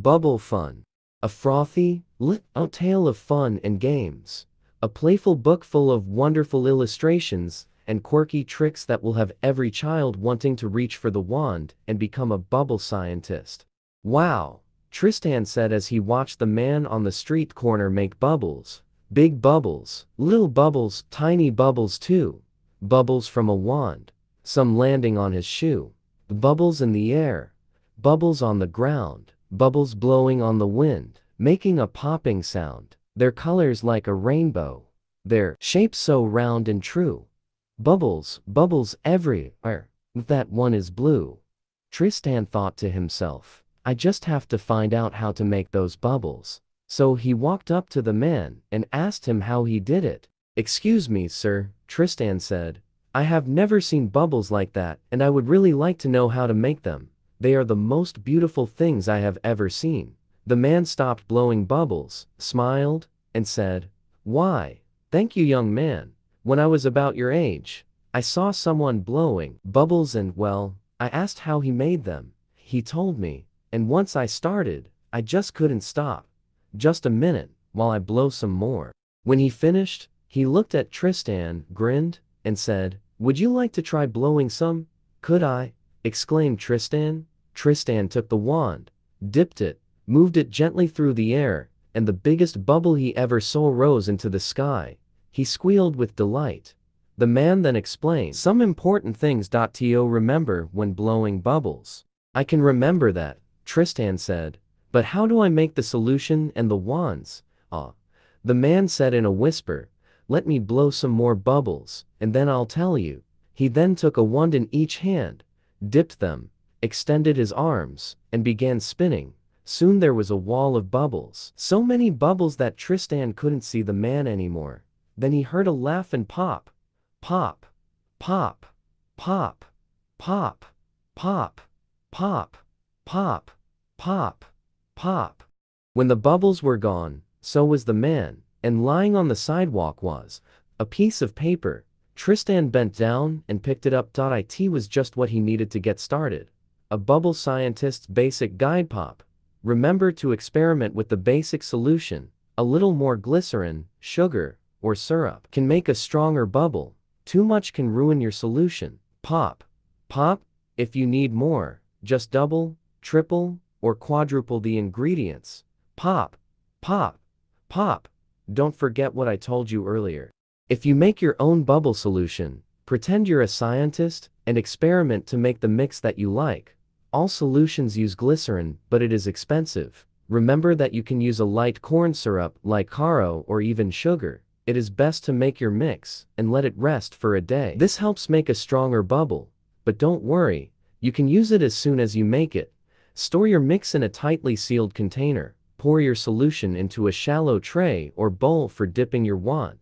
Bubble fun. A frothy, lit out tale of fun and games. A playful book full of wonderful illustrations and quirky tricks that will have every child wanting to reach for the wand and become a bubble scientist. Wow, Tristan said as he watched the man on the street corner make bubbles. Big bubbles, little bubbles, tiny bubbles too. Bubbles from a wand. Some landing on his shoe. Bubbles in the air. Bubbles on the ground. Bubbles blowing on the wind, making a popping sound. Their colors like a rainbow. Their shapes so round and true. Bubbles, bubbles everywhere. That one is blue. Tristan thought to himself, I just have to find out how to make those bubbles. So he walked up to the man and asked him how he did it. Excuse me, sir, Tristan said. I have never seen bubbles like that, and I would really like to know how to make them. They are the most beautiful things I have ever seen. The man stopped blowing bubbles, smiled, and said, Why, thank you, young man. When I was about your age, I saw someone blowing bubbles and, well, I asked how he made them. He told me, and once I started, I just couldn't stop. Just a minute, while I blow some more. When he finished, he looked at Tristan, grinned, and said, Would you like to try blowing some? Could I? Exclaimed Tristan. Tristan took the wand, dipped it, moved it gently through the air, and the biggest bubble he ever saw rose into the sky. He squealed with delight. The man then explained some important things to remember when blowing bubbles. I can remember that, Tristan said, but how do I make the solution and the wands? The man said in a whisper, Let me blow some more bubbles, and then I'll tell you. He then took a wand in each hand, dipped them, extended his arms, and began spinning. Soon there was a wall of bubbles. So many bubbles that Tristan couldn't see the man anymore. Then he heard a laugh and pop. Pop. Pop. Pop. Pop. Pop. Pop. Pop. Pop. Pop. When the bubbles were gone, so was the man, and lying on the sidewalk was a piece of paper. Tristan bent down and picked it up. It was just what he needed to get started. A bubble scientist's basic guide. Pop. Remember to experiment with the basic solution. A little more glycerin, sugar, or syrup can make a stronger bubble. Too much can ruin your solution. Pop. Pop. If you need more, just double, triple, or quadruple the ingredients. Pop. Pop. Pop. Don't forget what I told you earlier. If you make your own bubble solution, pretend you're a scientist and experiment to make the mix that you like. All solutions use glycerin, but it is expensive. Remember that you can use a light corn syrup like caro or even sugar. It is best to make your mix and let it rest for a day. This helps make a stronger bubble. But don't worry, you can use it as soon as you make it. Store your mix in a tightly sealed container. Pour your solution into a shallow tray or bowl for dipping your wand.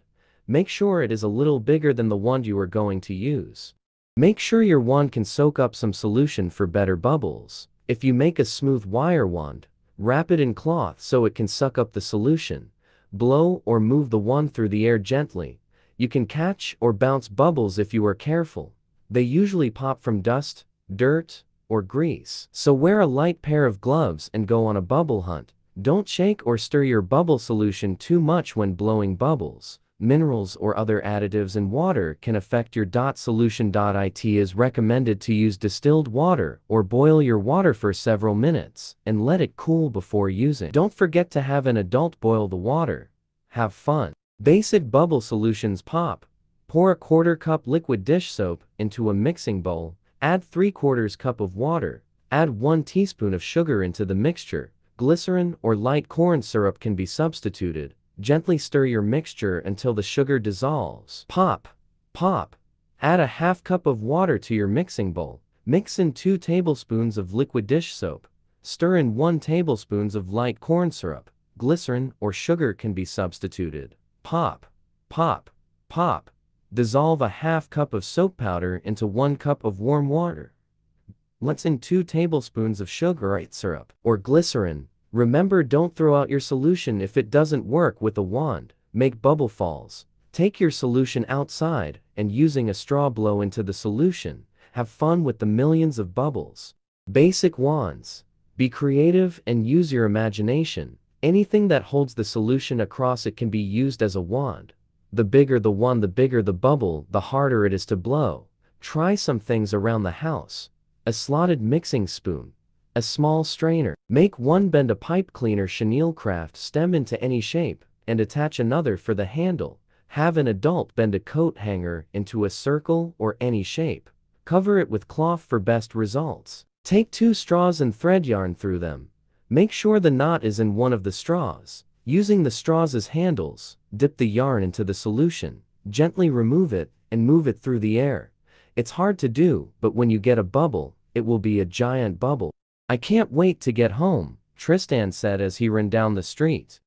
Make sure it is a little bigger than the wand you are going to use. Make sure your wand can soak up some solution for better bubbles. If you make a smooth wire wand, wrap it in cloth so it can suck up the solution. Blow or move the wand through the air gently. You can catch or bounce bubbles if you are careful. They usually pop from dust, dirt, or grease. So wear a light pair of gloves and go on a bubble hunt. Don't shake or stir your bubble solution too much when blowing bubbles. Minerals or other additives in water can affect your solution. It is recommended to use distilled water or boil your water for several minutes and let it cool before using. Don't forget to have an adult boil the water. Have fun. Basic bubble solutions. Pop. Pour a 1/4 cup liquid dish soap into a mixing bowl. Add 3/4 cup of water. Add 1 teaspoon of sugar into the mixture. Glycerin or light corn syrup can be substituted. Gently stir your mixture until the sugar dissolves. Pop. Pop. Add a 1/2 cup of water to your mixing bowl. Mix in 2 tablespoons of liquid dish soap. Stir in 1 tablespoon of light corn syrup. Glycerin or sugar can be substituted. Pop. Pop. Pop. Dissolve a 1/2 cup of soap powder into 1 cup of warm water. Mix in 2 tablespoons of sugar syrup or glycerin. Remember, don't throw out your solution if it doesn't work with a wand. Make bubble falls. Take your solution outside and using a straw blow into the solution. Have fun with the millions of bubbles. Basic wands. Be creative and use your imagination. Anything that holds the solution across it can be used as a wand. The bigger the wand, the bigger the bubble, the harder it is to blow. Try some things around the house. A slotted mixing spoon. A small strainer. Make one bend a pipe cleaner chenille craft stem into any shape, and attach another for the handle. Have an adult bend a coat hanger into a circle or any shape. Cover it with cloth for best results. Take 2 straws and thread yarn through them. Make sure the knot is in one of the straws. Using the straws as handles, dip the yarn into the solution, gently remove it, and move it through the air. It's hard to do, but when you get a bubble, it will be a giant bubble. I can't wait to get home, Tristan said as he ran down the street.